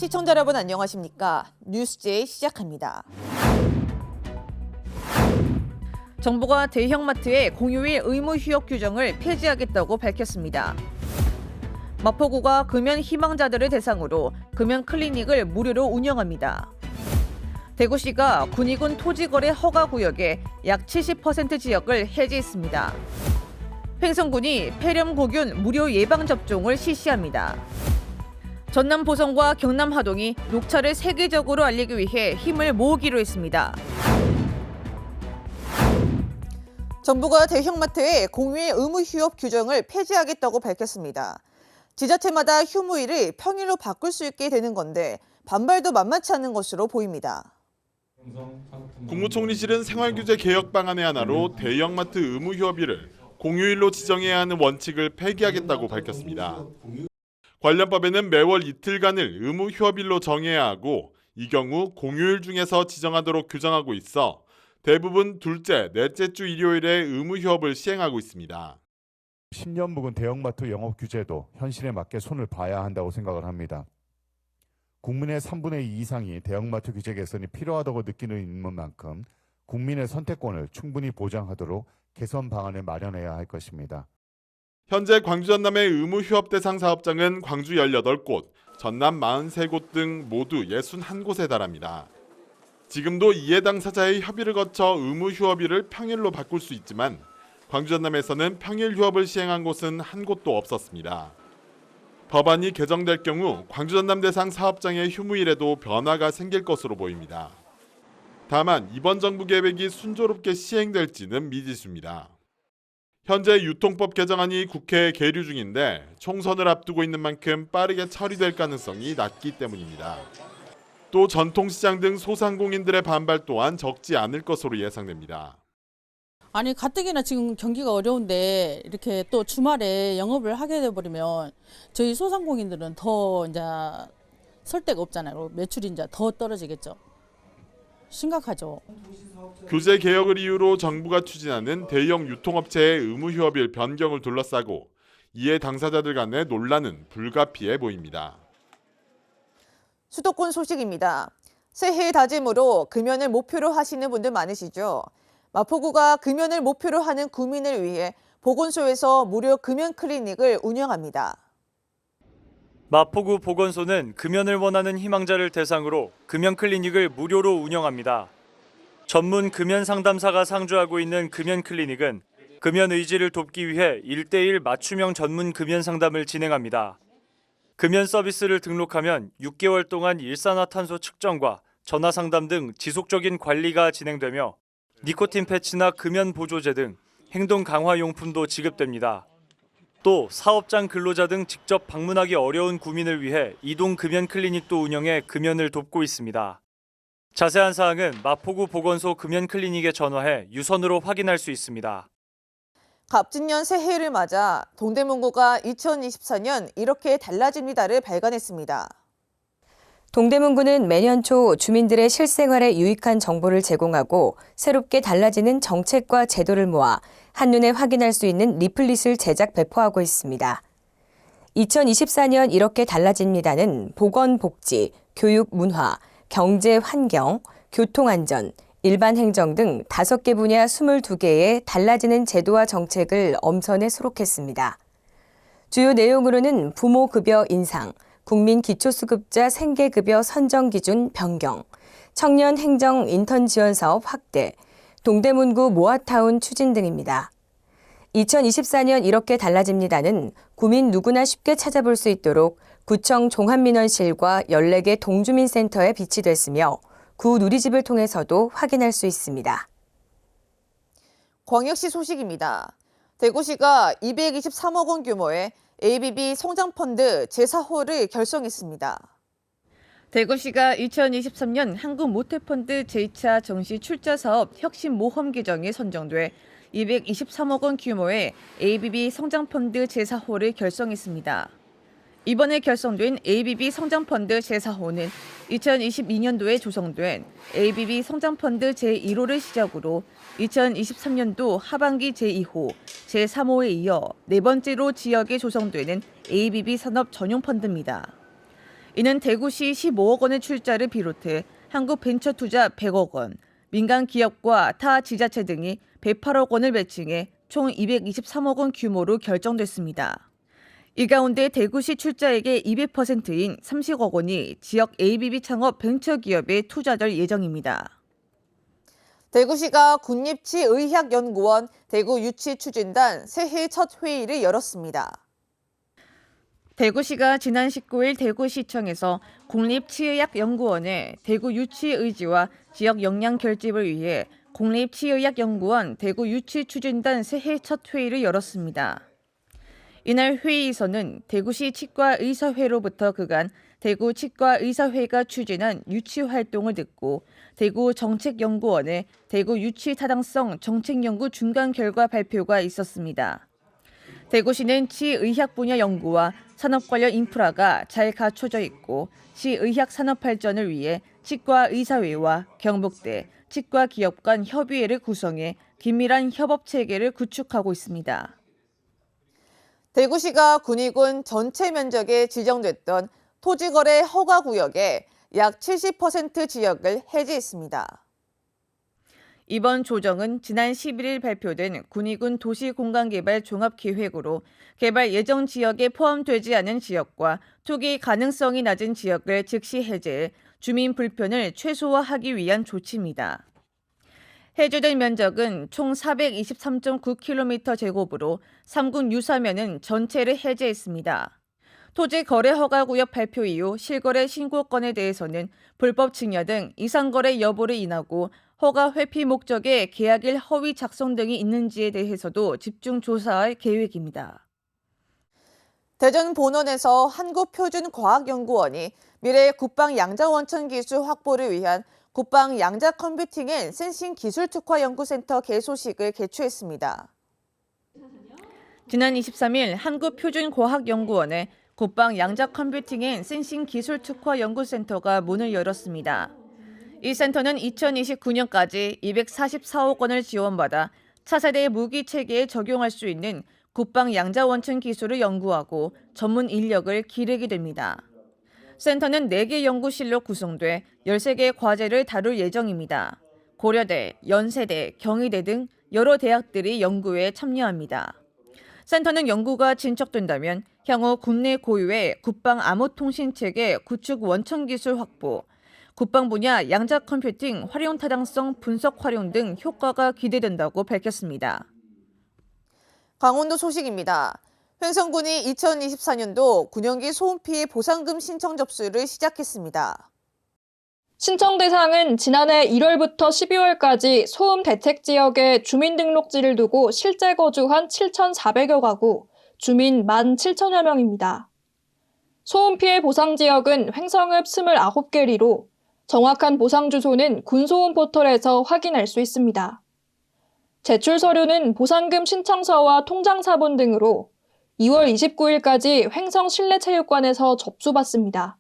시청자 여러분 안녕하십니까? 뉴스제이 시작합니다. 정부가 대형마트의 공휴일 의무 휴업 규정을 폐지하겠다고 밝혔습니다. 마포구가 금연 희망자들을 대상으로 금연 클리닉을 무료로 운영합니다. 대구시가 군의군 토지거래 허가구역의 약 70% 지역을 해제했습니다. 횡성군이 폐렴고균 무료 예방접종을 실시합니다. 전남 보성과 경남 하동이 녹차를 세계적으로 알리기 위해 힘을 모으기로 했습니다. 정부가 대형마트의 공휴일 의무 휴업 규정을 폐지하겠다고 밝혔습니다. 지자체마다 휴무일을 평일로 바꿀 수 있게 되는 건데 반발도 만만치 않은 것으로 보입니다. 국무총리실은 생활규제 개혁 방안의 하나로 대형마트 의무 휴업일을 공휴일로 지정해야 하는 원칙을 폐기하겠다고 밝혔습니다. 관련법에는 매월 이틀간을 의무 휴업일로 정해야 하고 이 경우 공휴일 중에서 지정하도록 규정하고 있어 대부분 둘째, 넷째 주 일요일에 의무 휴업을 시행하고 있습니다. 10년 묵은 대형마트 영업 규제도 현실에 맞게 손을 봐야 한다고 생각을 합니다. 국민의 3분의 2 이상이 대형마트 규제 개선이 필요하다고 느끼는 인물만큼 국민의 선택권을 충분히 보장하도록 개선 방안을 마련해야 할 것입니다. 현재 광주 전남의 의무 휴업 대상 사업장은 광주 18곳, 전남 43곳 등 모두 61곳에 달합니다. 지금도 이해 당사자의 협의를 거쳐 의무 휴업일을 평일로 바꿀 수 있지만 광주 전남에서는 평일 휴업을 시행한 곳은 한 곳도 없었습니다. 법안이 개정될 경우 광주 전남 대상 사업장의 휴무일에도 변화가 생길 것으로 보입니다. 다만 이번 정부 계획이 순조롭게 시행될지는 미지수입니다. 현재 유통법 개정안이 국회에 계류 중인데 총선을 앞두고 있는 만큼 빠르게 처리될 가능성이 낮기 때문입니다. 또 전통시장 등 소상공인들의 반발 또한 적지 않을 것으로 예상됩니다. 아니 가뜩이나 지금 경기가 어려운데 이렇게 또 주말에 영업을 하게 돼버리면 저희 소상공인들은 더 이제 설 데가 없잖아요. 매출이 이제 더 떨어지겠죠. 심각하죠. 규제 개혁을 이유로 정부가 추진하는 대형 유통업체의 의무 휴업일 변경을 둘러싸고 이에 당사자들 간의 논란은 불가피해 보입니다. 수도권 소식입니다. 새해 다짐으로 금연을 목표로 하시는 분들 많으시죠? 마포구가 금연을 목표로 하는 구민을 위해 보건소에서 무료 금연 클리닉을 운영합니다. 마포구 보건소는 금연을 원하는 희망자를 대상으로 금연 클리닉을 무료로 운영합니다. 전문 금연 상담사가 상주하고 있는 금연 클리닉은 금연 의지를 돕기 위해 1:1 맞춤형 전문 금연 상담을 진행합니다. 금연 서비스를 등록하면 6개월 동안 일산화탄소 측정과 전화 상담 등 지속적인 관리가 진행되며 니코틴 패치나 금연 보조제 등 행동 강화 용품도 지급됩니다. 또 사업장 근로자 등 직접 방문하기 어려운 구민을 위해 이동 금연 클리닉도 운영해 금연을 돕고 있습니다. 자세한 사항은 마포구 보건소 금연 클리닉에 전화해 유선으로 확인할 수 있습니다. 갑진년 새해를 맞아 동대문구가 2024년 이렇게 달라집니다를 발간했습니다. 동대문구는 매년 초 주민들의 실생활에 유익한 정보를 제공하고 새롭게 달라지는 정책과 제도를 모아 한눈에 확인할 수 있는 리플릿을 제작 배포하고 있습니다. 2024년 이렇게 달라집니다는 보건, 복지, 교육, 문화, 경제, 환경, 교통안전, 일반 행정 등 5개 분야 22개의 달라지는 제도와 정책을 엄선해 수록했습니다. 주요 내용으로는 부모 급여 인상, 국민 기초수급자 생계급여 선정 기준 변경, 청년 행정 인턴 지원 사업 확대, 동대문구 모아타운 추진 등입니다. 2024년 이렇게 달라집니다는 구민 누구나 쉽게 찾아볼 수 있도록 구청 종합민원실과 14개 동주민센터에 비치됐으며 구 누리집을 통해서도 확인할 수 있습니다. 광역시 소식입니다. 대구시가 223억 원 규모의 ABB 성장펀드 제4호를 결성했습니다. 대구시가 2023년 한국모태펀드 제2차 정시 출자 사업 혁신 모험 계정에 선정돼 223억 원 규모의 ABB 성장펀드 제4호를 결성했습니다. 이번에 결성된 ABB 성장펀드 제4호는 2022년도에 조성된 ABB 성장펀드 제1호를 시작으로 2023년도 하반기 제2호, 제3호에 이어 네 번째로 지역에 조성되는 ABB 산업 전용 펀드입니다. 이는 대구시 15억 원의 출자를 비롯해 한국벤처투자 100억 원, 민간 기업과 타 지자체 등이 108억 원을 매칭해 총 223억 원 규모로 결정됐습니다. 이 가운데 대구시 출자액의 200%인 30억 원이 지역 ABB 창업 벤처기업에 투자될 예정입니다. 대구시가 국립치의학연구원 대구유치추진단 새해 첫 회의를 열었습니다. 대구시가 지난 19일 대구시청에서 국립치의학연구원의 대구유치의지와 지역 역량 결집을 위해 국립치의학연구원 대구유치추진단 새해 첫 회의를 열었습니다. 이날 회의에서는 대구시 치과의사회로부터 그간 대구치과의사회가 추진한 유치 활동을 듣고 대구정책연구원의 대구유치 타당성 정책연구 중간 결과 발표가 있었습니다. 대구시는 치의학 분야 연구와 산업 관련 인프라가 잘 갖춰져 있고 치의학 산업 발전을 위해 치과의사회와 경북대, 치과기업 간 협의회를 구성해 긴밀한 협업 체계를 구축하고 있습니다. 대구시가 군의군 전체 면적에 지정됐던 토지거래 허가구역의 약 70% 지역을 해제했습니다. 이번 조정은 지난 11일 발표된 군의군 도시공간개발 종합계획으로 개발 예정 지역에 포함되지 않은 지역과 투기 가능성이 낮은 지역을 즉시 해제해 주민 불편을 최소화하기 위한 조치입니다. 해제된 면적은 총 423.9km 제곱으로 3군 유사면은 전체를 해제했습니다. 토지 거래 허가구역 발표 이후 실거래 신고 건에 대해서는 불법 증여 등 이상거래 여부를 인하고 허가 회피 목적의 계약일 허위 작성 등이 있는지에 대해서도 집중 조사할 계획입니다. 대전 본원에서 한국표준과학연구원이 미래 국방 양자원천 기술 확보를 위한 국방 양자 컴퓨팅 앤 센싱 기술 특화 연구센터 개소식을 개최했습니다. 지난 23일 한국표준과학연구원의 국방 양자 컴퓨팅 앤 센싱 기술 특화 연구센터가 문을 열었습니다. 이 센터는 2029년까지 244억 원을 지원받아 차세대 무기 체계에 적용할 수 있는 국방 양자 원천 기술을 연구하고 전문 인력을 기르게 됩니다. 센터는 4개 연구실로 구성돼 13개의 과제를 다룰 예정입니다. 고려대, 연세대, 경희대 등 여러 대학들이 연구에 참여합니다. 센터는 연구가 진척된다면 향후 국내 고유의 국방 암호통신체계 구축 원천 기술 확보, 국방 분야 양자 컴퓨팅 활용 타당성 분석 활용 등 효과가 기대된다고 밝혔습니다. 강원도 소식입니다. 횡성군이 2024년도 군용기 소음 피해 보상금 신청 접수를 시작했습니다. 신청 대상은 지난해 1월부터 12월까지 소음 대책 지역에 주민등록지를 두고 실제 거주한 7,400여 가구, 주민 17,000여 명입니다. 소음 피해 보상 지역은 횡성읍 29개리로 정확한 보상 주소는 군소음 포털에서 확인할 수 있습니다. 제출 서류는 보상금 신청서와 통장사본 등으로 2월 29일까지 횡성 실내체육관에서 접수받습니다.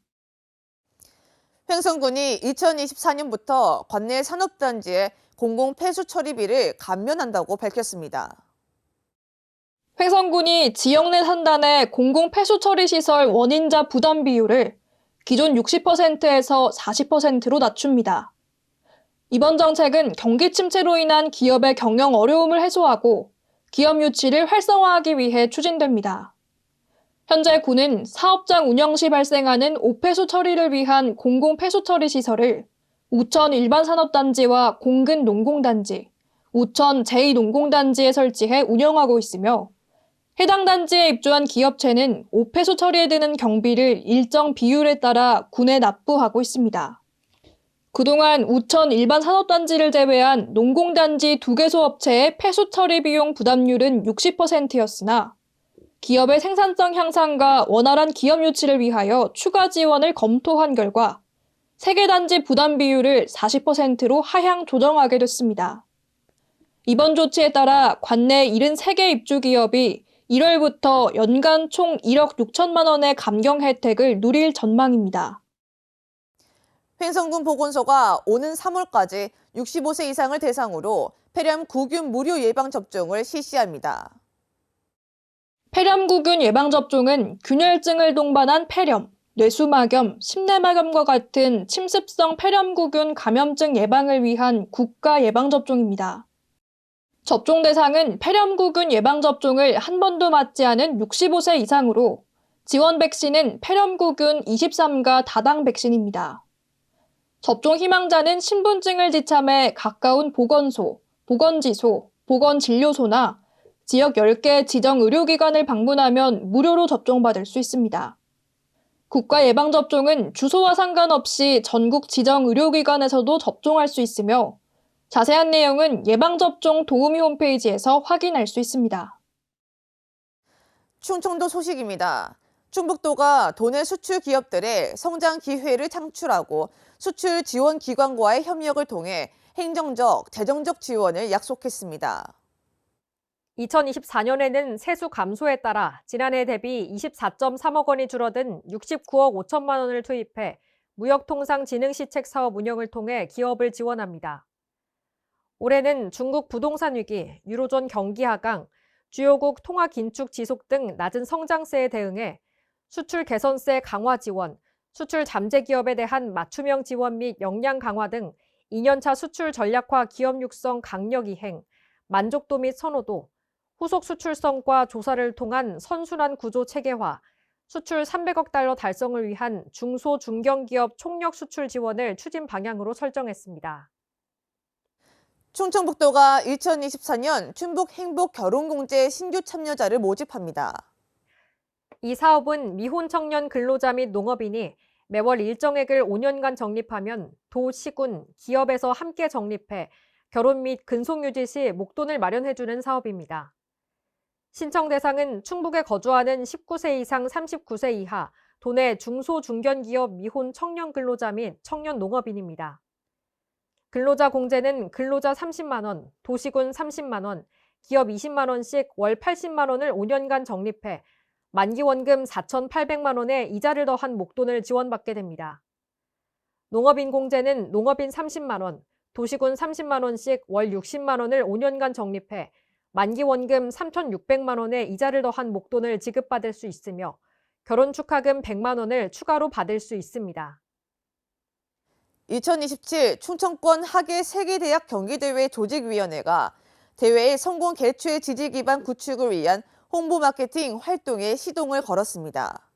횡성군이 2024년부터 관내 산업단지의 공공폐수 처리비를 감면한다고 밝혔습니다. 횡성군이 지역 내 산단의 공공폐수 처리시설 원인자 부담 비율을 기존 60%에서 40%로 낮춥니다. 이번 정책은 경기 침체로 인한 기업의 경영 어려움을 해소하고 기업 유치를 활성화하기 위해 추진됩니다. 현재 군은 사업장 운영 시 발생하는 오폐수 처리를 위한 공공폐수 처리 시설을 우천 일반산업단지와 공근 농공단지, 우천 제2농공단지에 설치해 운영하고 있으며 해당 단지에 입주한 기업체는 오폐수 처리에 드는 경비를 일정 비율에 따라 군에 납부하고 있습니다. 그동안 우천 일반산업단지를 제외한 농공단지 2개소 업체의 폐수 처리 비용 부담률은 60%였으나 기업의 생산성 향상과 원활한 기업 유치를 위하여 추가 지원을 검토한 결과 3개 단지 부담 비율을 40%로 하향 조정하게 됐습니다. 이번 조치에 따라 관내 73개 입주 기업이 1월부터 연간 총 1억 6천만 원의 감경 혜택을 누릴 전망입니다. 횡성군 보건소가 오는 3월까지 65세 이상을 대상으로 폐렴구균 무료 예방접종을 실시합니다. 폐렴구균 예방접종은 균열증을 동반한 폐렴, 뇌수막염, 심내막염과 같은 침습성 폐렴구균 감염증 예방을 위한 국가 예방접종입니다. 접종 대상은 폐렴구균 예방접종을 한 번도 맞지 않은 65세 이상으로 지원 백신은 폐렴구균 23가 다당 백신입니다. 접종 희망자는 신분증을 지참해 가까운 보건소, 보건지소, 보건진료소나 지역 10개 지정 의료기관을 방문하면 무료로 접종받을 수 있습니다. 국가 예방접종은 주소와 상관없이 전국 지정 의료기관에서도 접종할 수 있으며 자세한 내용은 예방접종 도우미 홈페이지에서 확인할 수 있습니다. 충청도 소식입니다. 충북도가 도내 수출 기업들의 성장 기회를 창출하고 수출 지원 기관과의 협력을 통해 행정적, 재정적 지원을 약속했습니다. 2024년에는 세수 감소에 따라 지난해 대비 24.3억 원이 줄어든 69억 5천만 원을 투입해 무역통상진흥시책 사업 운영을 통해 기업을 지원합니다. 올해는 중국 부동산 위기, 유로존 경기 하강, 주요국 통화 긴축 지속 등 낮은 성장세에 대응해 수출 개선세 강화 지원, 수출 잠재 기업에 대한 맞춤형 지원 및 역량 강화 등 2년차 수출 전략화 기업 육성 강력 이행, 만족도 및 선호도, 후속 수출성과 조사를 통한 선순환 구조 체계화, 수출 300억 달러 달성을 위한 중소 중견기업 총력 수출 지원을 추진 방향으로 설정했습니다. 충청북도가 2024년 충북 행복 결혼공제 신규 참여자를 모집합니다. 이 사업은 미혼 청년 근로자 및 농업인이 매월 일정액을 5년간 적립하면 도, 시군, 기업에서 함께 적립해 결혼 및 근속유지 시 목돈을 마련해주는 사업입니다. 신청 대상은 충북에 거주하는 19세 이상 39세 이하 도내 중소중견기업 미혼 청년 근로자 및 청년 농업인입니다. 근로자 공제는 근로자 30만 원, 도시군 30만 원, 기업 20만 원씩 월 80만 원을 5년간 적립해 만기원금 4,800만 원에 이자를 더한 목돈을 지원받게 됩니다. 농업인 공제는 농업인 30만 원, 도시군 30만 원씩 월 60만 원을 5년간 적립해 만기원금 3,600만 원에 이자를 더한 목돈을 지급받을 수 있으며 결혼 축하금 100만 원을 추가로 받을 수 있습니다. 2027 충청권 학예 세계대학 경기대회 조직위원회가 대회의 성공 개최 지지 기반 구축을 위한 홍보 마케팅 활동에 시동을 걸었습니다.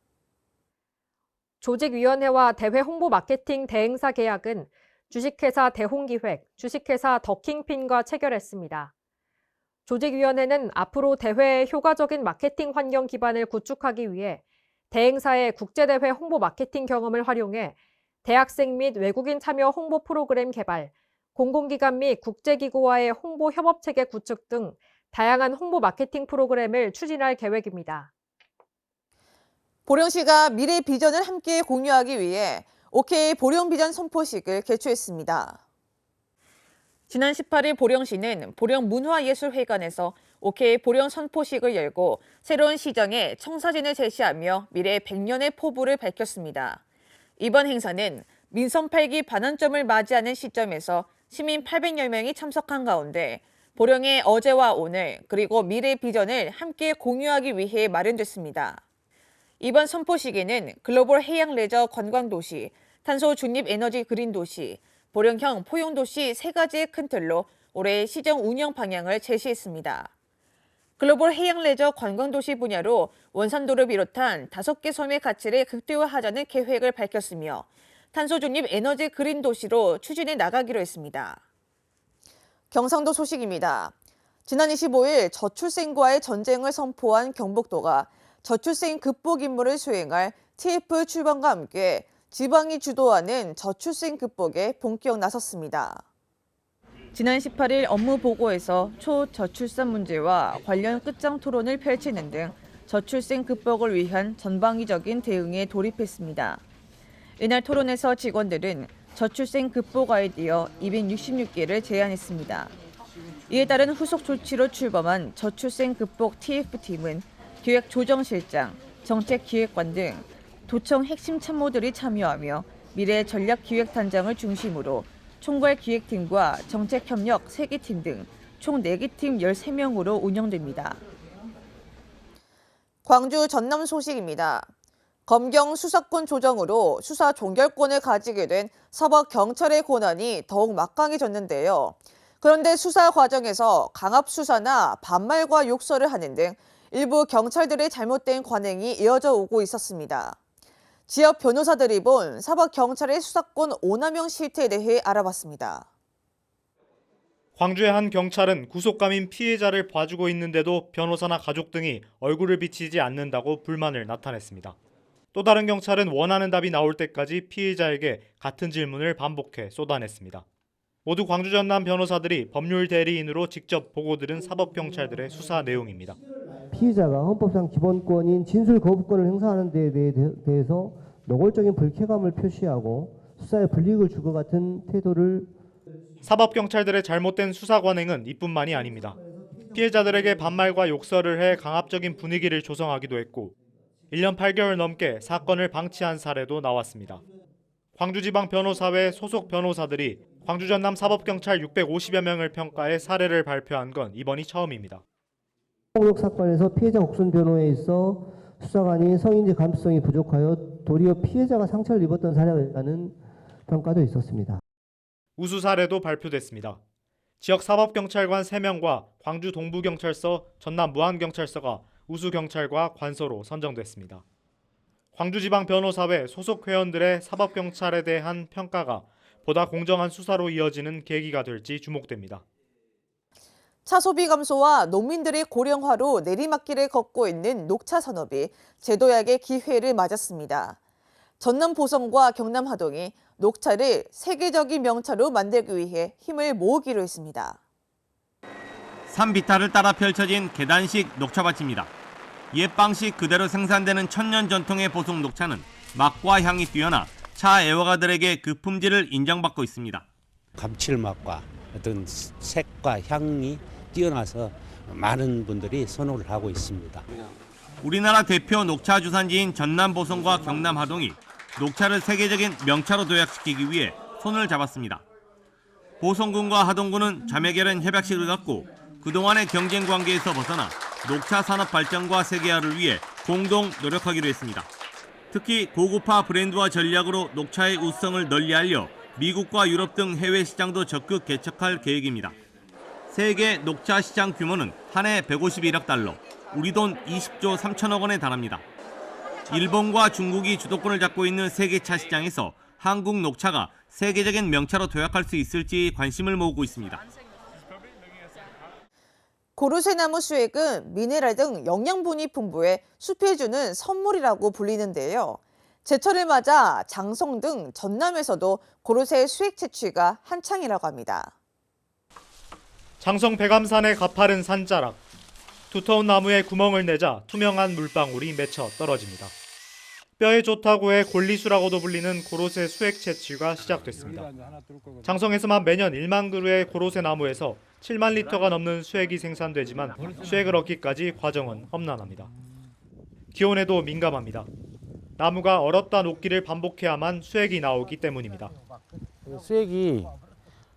조직위원회와 대회 홍보 마케팅 대행사 계약은 주식회사 대홍기획, 주식회사 더킹핀과 체결했습니다. 조직위원회는 앞으로 대회의 효과적인 마케팅 환경 기반을 구축하기 위해 대행사의 국제대회 홍보 마케팅 경험을 활용해 대학생 및 외국인 참여 홍보 프로그램 개발, 공공기관 및 국제기구와의 홍보 협업체계 구축 등 다양한 홍보 마케팅 프로그램을 추진할 계획입니다. 보령시가 미래 비전을 함께 공유하기 위해 OK 보령 비전 선포식을 개최했습니다. 지난 18일 보령시는 보령문화예술회관에서 OK 보령 선포식을 열고 새로운 시정에 청사진을 제시하며 미래 100년의 포부를 밝혔습니다. 이번 행사는 민선 8기 반환점을 맞이하는 시점에서 시민 800여 명이 참석한 가운데 보령의 어제와 오늘 그리고 미래 비전을 함께 공유하기 위해 마련됐습니다. 이번 선포식에는 글로벌 해양 레저 관광도시, 탄소 중립 에너지 그린 도시, 보령형 포용도시 3가지의 큰 틀로 올해의 시정 운영 방향을 제시했습니다. 글로벌 해양 레저 관광도시 분야로 원산도를 비롯한 5개 섬의 가치를 극대화하자는 계획을 밝혔으며 탄소 중립 에너지 그린 도시로 추진해 나가기로 했습니다. 경상도 소식입니다. 지난 25일 저출생과의 전쟁을 선포한 경북도가 저출생 극복 임무를 수행할 TF 출범과 함께 지방이 주도하는 저출생 극복에 본격 나섰습니다. 지난 18일 업무 보고에서 초저출산 문제와 관련 끝장 토론을 펼치는 등 저출생 극복을 위한 전방위적인 대응에 돌입했습니다. 이날 토론에서 직원들은 저출생 극복 아이디어 266개를 제안했습니다. 이에 따른 후속 조치로 출범한 저출생 극복 TF팀은 기획조정실장, 정책기획관 등 도청 핵심 참모들이 참여하며 미래 전략기획단장을 중심으로 총괄기획팀과 정책협력 3개 팀 등 총 4개 팀 13명으로 운영됩니다. 광주 전남 소식입니다. 검경 수사권 조정으로 수사 종결권을 가지게 된 사법경찰의 권한이 더욱 막강해졌는데요. 그런데 수사 과정에서 강압 수사나 반말과 욕설을 하는 등 일부 경찰들의 잘못된 관행이 이어져 오고 있었습니다. 지역 변호사들이 본 사법경찰의 수사권 오남용 실태에 대해 알아봤습니다. 광주의 한 경찰은 구속감인 피해자를 봐주고 있는데도 변호사나 가족 등이 얼굴을 비치지 않는다고 불만을 나타냈습니다. 또 다른 경찰은 원하는 답이 나올 때까지 피해자에게 같은 질문을 반복해 쏟아냈습니다. 모두 광주 전남 변호사들이 법률 대리인으로 직접 보고 들은 사법경찰들의 수사 내용입니다. 피의자가 헌법상 기본권인 진술 거부권을 행사하는 데에 대해서 노골적인 불쾌감을 표시하고 수사에 불이익을 줄 것 같은 태도를 사법경찰들의 잘못된 수사 관행은 이뿐만이 아닙니다. 피해자들에게 반말과 욕설을 해 강압적인 분위기를 조성하기도 했고 1년 8개월 넘게 사건을 방치한 사례도 나왔습니다. 광주지방변호사회 소속 변호사들이 광주 전남 사법경찰 650여 명을 평가해 사례를 발표한 건 이번이 처음입니다. 폭력 사건에서 피해자 곡선 변호에 있어 수사관이 성인지 감수성이 부족하여 도리어 피해자가 상처를 입었던 사례가 있다는 평가도 있었습니다. 우수 사례도 발표됐습니다. 지역 사법경찰관 3명과 광주 동부경찰서, 전남 무안경찰서가 우수경찰과 관서로 선정됐습니다. 광주지방변호사회 소속 회원들의 사법경찰에 대한 평가가 보다 공정한 수사로 이어지는 계기가 될지 주목됩니다. 차 소비 감소와 농민들의 고령화로 내리막길을 걷고 있는 녹차 산업이 제도약의 기회를 맞았습니다. 전남 보성과 경남 하동이 녹차를 세계적인 명차로 만들기 위해 힘을 모으기로 했습니다. 산비탈을 따라 펼쳐진 계단식 녹차밭입니다. 옛 방식 그대로 생산되는 천년 전통의 보성 녹차는 맛과 향이 뛰어나 차 애호가들에게 그 품질을 인정받고 있습니다. 감칠맛과 어떤 색과 향이 뛰어나서 많은 분들이 선호를 하고 있습니다. 우리나라 대표 녹차 주산지인 전남 보성과 경남 하동이 녹차를 세계적인 명차로 도약시키기 위해 손을 잡았습니다. 보성군과 하동군은 자매결연 협약식을 갖고 그동안의 경쟁 관계에서 벗어나 녹차 산업 발전과 세계화를 위해 공동 노력하기로 했습니다. 특히 고급화 브랜드와 전략으로 녹차의 우수성을 널리 알려 미국과 유럽 등 해외 시장도 적극 개척할 계획입니다. 세계 녹차 시장 규모는 한 해 151억 달러, 우리 돈 20조 3천억 원에 달합니다. 일본과 중국이 주도권을 잡고 있는 세계차 시장에서 한국 녹차가 세계적인 명차로 도약할 수 있을지 관심을 모으고 있습니다. 고로쇠나무 수액은 미네랄 등 영양분이 풍부해 숲이 주는 선물이라고 불리는데요. 제철을 맞아 장성 등 전남에서도 고로쇠 수액 채취가 한창이라고 합니다. 장성 백암산의 가파른 산자락. 두터운 나무에 구멍을 내자 투명한 물방울이 맺혀 떨어집니다. 뼈에 좋다고 해 골리수라고도 불리는 고로쇠 수액 채취가 시작됐습니다. 장성에서만 매년 1만 그루의 고로쇠 나무에서 7만 리터가 넘는 수액이 생산되지만 수액을 얻기까지 과정은 험난합니다. 기온에도 민감합니다. 나무가 얼었다 녹기를 반복해야만 수액이 나오기 때문입니다. 수액이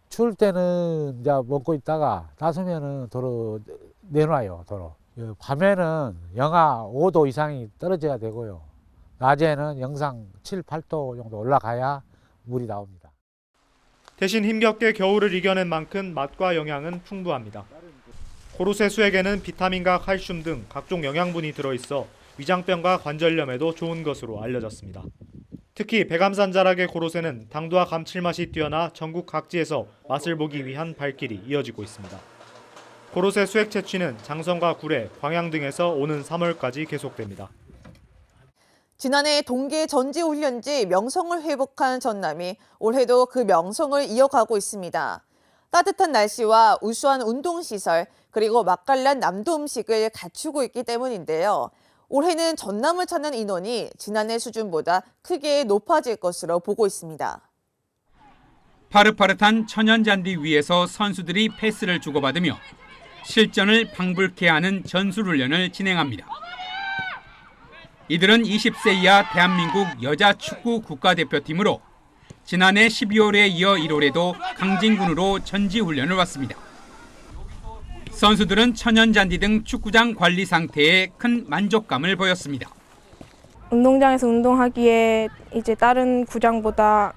추울 때는 이제 먹고 있다가 다수면은 도로 내놔요. 도로. 밤에는 영하 5도 이상이 떨어져야 되고요. 낮에는 영상 7, 8도 정도 올라가야 물이 나옵니다. 대신 힘겹게 겨울을 이겨낸 만큼 맛과 영양은 풍부합니다. 고로쇠 수액에는 비타민과 칼슘 등 각종 영양분이 들어있어 위장병과 관절염에도 좋은 것으로 알려졌습니다. 특히 백암산 자락의 고로쇠는 당도와 감칠맛이 뛰어나 전국 각지에서 맛을 보기 위한 발길이 이어지고 있습니다. 고로쇠 수액 채취는 장성과 구례, 광양 등에서 오는 3월까지 계속됩니다. 지난해 동계 전지훈련지 명성을 회복한 전남이 올해도 그 명성을 이어가고 있습니다. 따뜻한 날씨와 우수한 운동시설, 그리고 맛깔난 남도 음식을 갖추고 있기 때문인데요. 올해는 전남을 찾는 인원이 지난해 수준보다 크게 높아질 것으로 보고 있습니다. 파릇파릇한 천연잔디 위에서 선수들이 패스를 주고받으며 실전을 방불케 하는 전술훈련을 진행합니다. 이들은 20세 이하 대한민국 여자축구 국가대표팀으로 지난해 12월에 이어 1월에도 강진군으로 전지훈련을 왔습니다. 선수들은 천연잔디 등 축구장 관리 상태에 큰 만족감을 보였습니다. 운동장에서 운동하기에 이제 다른 구장보다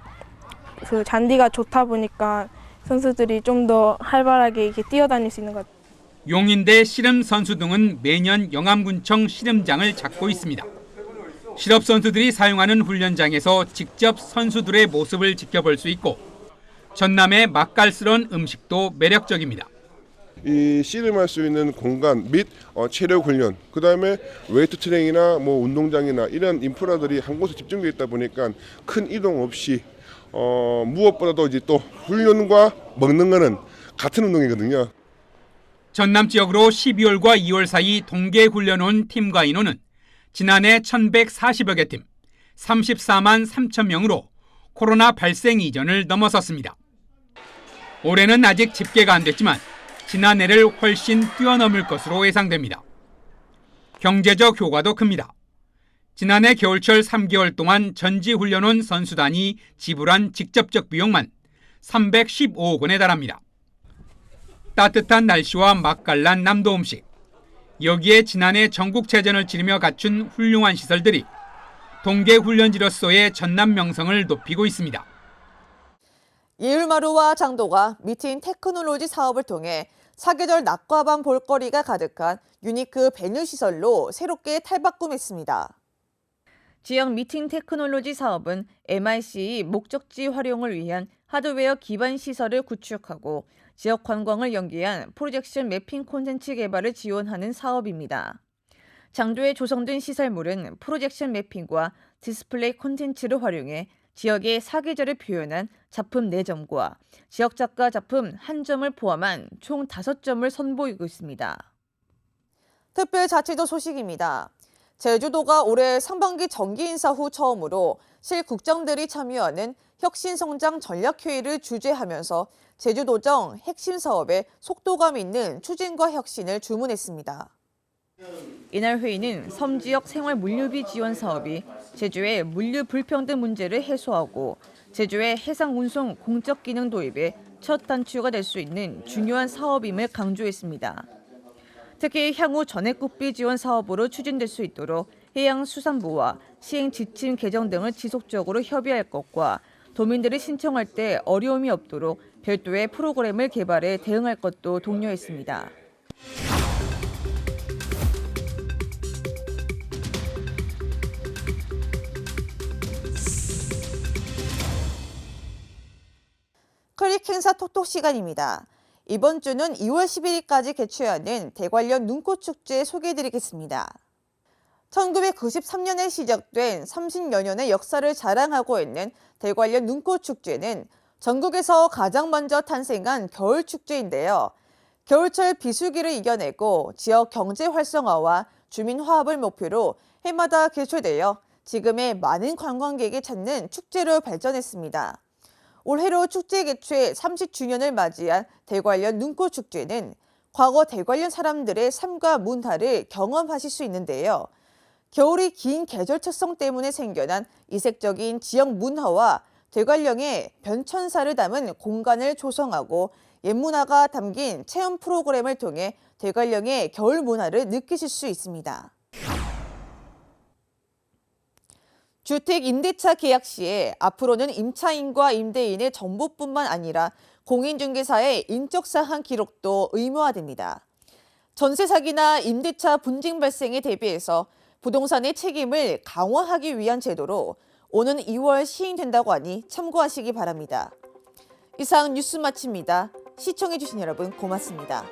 그 잔디가 좋다 보니까 선수들이 좀 더 활발하게 이렇게 뛰어다닐 수 있는 것 같아요. 용인대 씨름 선수 등은 매년 영암군청 씨름장을 찾고 있습니다. 실업 선수들이 사용하는 훈련장에서 직접 선수들의 모습을 지켜볼 수 있고 전남의 맛깔스러운 음식도 매력적입니다. 이 씨름할 수 있는 공간 및 체력 훈련, 그다음에 웨이트 트레이닝이나 뭐 운동장이나 이런 인프라들이 한 곳에 집중되어 있다 보니까 큰 이동 없이 무엇보다도 이제 또 훈련과 먹는 거는 같은 운동이거든요. 전남 지역으로 12월과 2월 사이 동계 훈련 온 팀과 인원은 지난해 1,140여 개 팀, 34만 3천 명으로 코로나 발생 이전을 넘어섰습니다. 올해는 아직 집계가 안 됐지만 지난해를 훨씬 뛰어넘을 것으로 예상됩니다. 경제적 효과도 큽니다. 지난해 겨울철 3개월 동안 전지훈련 온 선수단이 지불한 직접적 비용만 315억 원에 달합니다. 따뜻한 날씨와 맛깔난 남도 음식, 여기에 지난해 전국체전을 치르며 갖춘 훌륭한 시설들이 동계훈련지로서의 전남 명성을 높이고 있습니다. 예울마루와 장도가 미팅 테크놀로지 사업을 통해 사계절 낮과 밤 볼거리가 가득한 유니크 베뉴 시설로 새롭게 탈바꿈했습니다. 지역 미팅 테크놀로지 사업은 MIC 목적지 활용을 위한 하드웨어 기반 시설을 구축하고 지역 관광을 연계한 프로젝션 매핑 콘텐츠 개발을 지원하는 사업입니다. 장도에 조성된 시설물은 프로젝션 매핑과 디스플레이 콘텐츠를 활용해 지역의 사계절을 표현한 작품 4점과 지역 작가 작품 1점을 포함한 총 5점을 선보이고 있습니다. 특별자치도 소식입니다. 제주도가 올해 상반기 정기 인사 후 처음으로 실국장들이 참여하는 혁신성장 전략회의를 주재하면서 제주도정 핵심 사업에 속도감 있는 추진과 혁신을 주문했습니다. 이날 회의는 섬지역 생활 물류비 지원 사업이 제주의 물류 불평등 문제를 해소하고 제주의 해상 운송 공적 기능 도입에 첫 단추가 될 수 있는 중요한 사업임을 강조했습니다. 특히 향후 전해국비 지원 사업으로 추진될 수 있도록 해양수산부와 시행 지침 개정 등을 지속적으로 협의할 것과 도민들이 신청할 때 어려움이 없도록 별도의 프로그램을 개발해 대응할 것도 독려했습니다. 클릭 행사 톡톡 시간입니다. 이번 주는 2월 11일까지 개최하는 대관령 눈꽃축제 소개해드리겠습니다. 1993년에 시작된 30여 년의 역사를 자랑하고 있는 대관령 눈꽃축제는 전국에서 가장 먼저 탄생한 겨울축제인데요. 겨울철 비수기를 이겨내고 지역 경제 활성화와 주민 화합을 목표로 해마다 개최되어 지금의 많은 관광객이 찾는 축제로 발전했습니다. 올해로 축제 개최 30주년을 맞이한 대관령 눈꽃축제는 과거 대관령 사람들의 삶과 문화를 경험하실 수 있는데요. 겨울이 긴 계절 특성 때문에 생겨난 이색적인 지역 문화와 대관령의 변천사를 담은 공간을 조성하고 옛문화가 담긴 체험 프로그램을 통해 대관령의 겨울 문화를 느끼실 수 있습니다. 주택 임대차 계약 시에 앞으로는 임차인과 임대인의 정보뿐만 아니라 공인중개사의 인적사항 기록도 의무화됩니다. 전세 사기나 임대차 분쟁 발생에 대비해서 부동산의 책임을 강화하기 위한 제도로 오는 2월 시행된다고 하니 참고하시기 바랍니다. 이상 뉴스 마칩니다. 시청해주신 여러분 고맙습니다.